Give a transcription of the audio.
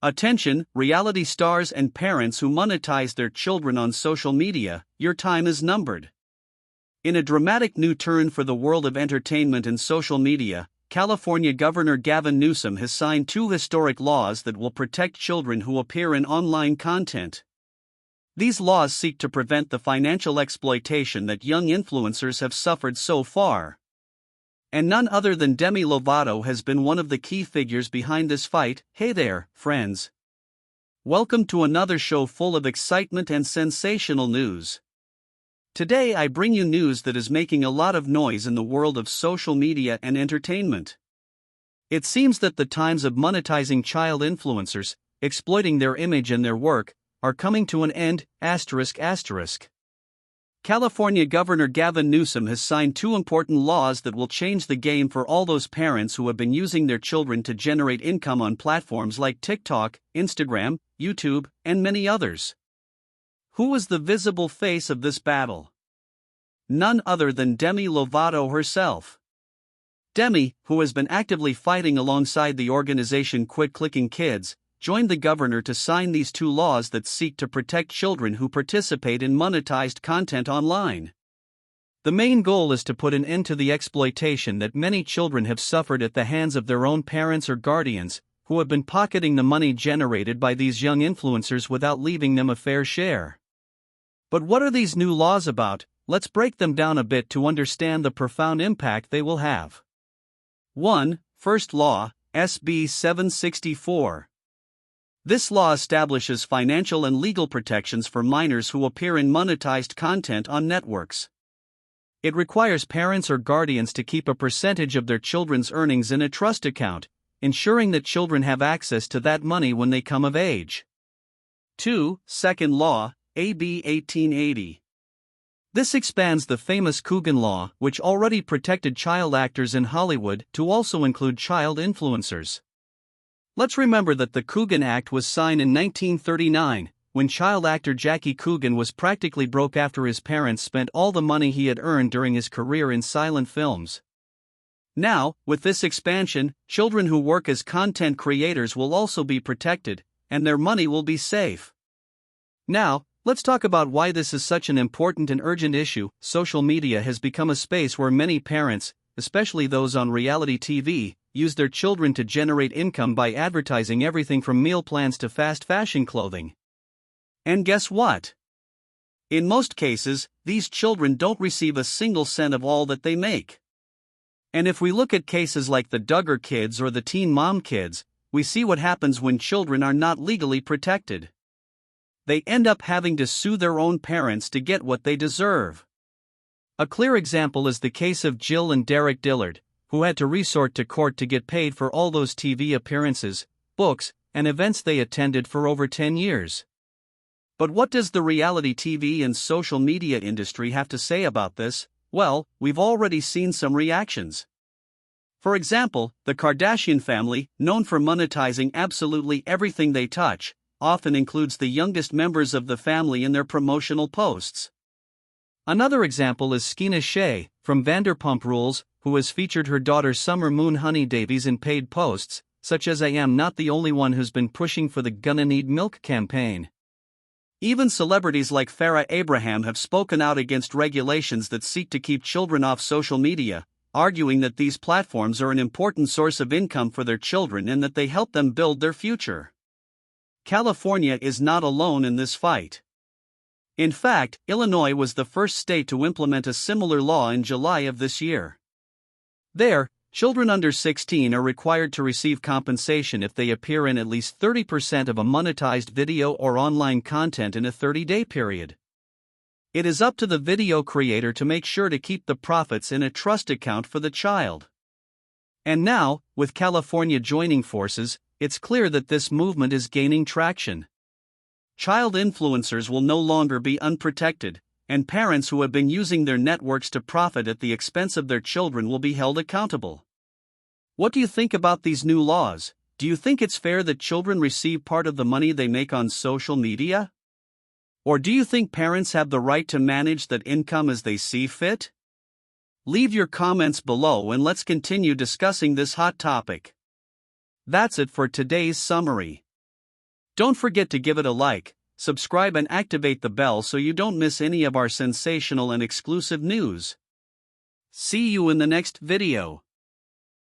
Attention, reality stars and parents who monetize their children on social media, your time is numbered. In a dramatic new turn for the world of entertainment and social media, California Governor Gavin Newsom has signed two historic laws that will protect children who appear in online content. These laws seek to prevent the financial exploitation that young influencers have suffered so far. And none other than Demi Lovato has been one of the key figures behind this fight. Hey there, friends. Welcome to another show full of excitement and sensational news. Today I bring you news that is making a lot of noise in the world of social media and entertainment. It seems that the times of monetizing child influencers, exploiting their image and their work, are coming to an end. California Governor Gavin Newsom has signed two important laws that will change the game for all those parents who have been using their children to generate income on platforms like TikTok, Instagram, YouTube, and many others. Who is the visible face of this battle? None other than Demi Lovato herself. Demi, who has been actively fighting alongside the organization Quit Clicking Kids, joined the governor to sign these two laws that seek to protect children who participate in monetized content online. The main goal is to put an end to the exploitation that many children have suffered at the hands of their own parents or guardians, who have been pocketing the money generated by these young influencers without leaving them a fair share. But what are these new laws about? Let's break them down a bit to understand the profound impact they will have. 1. First Law, SB 764. This law establishes financial and legal protections for minors who appear in monetized content on networks. It requires parents or guardians to keep a percentage of their children's earnings in a trust account, ensuring that children have access to that money when they come of age. 2. Second Law, AB 1880. This expands the famous Coogan Law, which already protected child actors in Hollywood, to also include child influencers. Let's remember that the Coogan Act was signed in 1939, when child actor Jackie Coogan was practically broke after his parents spent all the money he had earned during his career in silent films. Now, with this expansion, children who work as content creators will also be protected, and their money will be safe. Now, let's talk about why this is such an important and urgent issue. Social media has become a space where many parents, especially those on reality TV, use their children to generate income by advertising everything from meal plans to fast fashion clothing. And guess what? In most cases, these children don't receive a single cent of all that they make. And if we look at cases like the Duggar kids or the Teen Mom kids, we see what happens when children are not legally protected. They end up having to sue their own parents to get what they deserve. A clear example is the case of Jill and Derek Dillard, who had to resort to court to get paid for all those TV appearances, books, and events they attended for over 10 years. But what does the reality TV and social media industry have to say about this? Well, we've already seen some reactions. For example, the Kardashian family, known for monetizing absolutely everything they touch, often includes the youngest members of the family in their promotional posts. Another example is Skeena Shea, from Vanderpump Rules, who has featured her daughter Summer Moon Honey Davies in paid posts, such as "I am not the only one who's been pushing for the Gonna Need Milk campaign." Even celebrities like Farrah Abraham have spoken out against regulations that seek to keep children off social media, arguing that these platforms are an important source of income for their children and that they help them build their future. California is not alone in this fight. In fact, Illinois was the first state to implement a similar law in July of this year. There, children under 16 are required to receive compensation if they appear in at least 30% of a monetized video or online content in a 30-day period. It is up to the video creator to make sure to keep the profits in a trust account for the child. And now, with California joining forces, it's clear that this movement is gaining traction. Child influencers will no longer be unprotected, and parents who have been using their networks to profit at the expense of their children will be held accountable. What do you think about these new laws? Do you think it's fair that children receive part of the money they make on social media? Or do you think parents have the right to manage that income as they see fit? Leave your comments below and let's continue discussing this hot topic. That's it for today's summary. Don't forget to give it a like, subscribe and activate the bell so you don't miss any of our sensational and exclusive news. See you in the next video.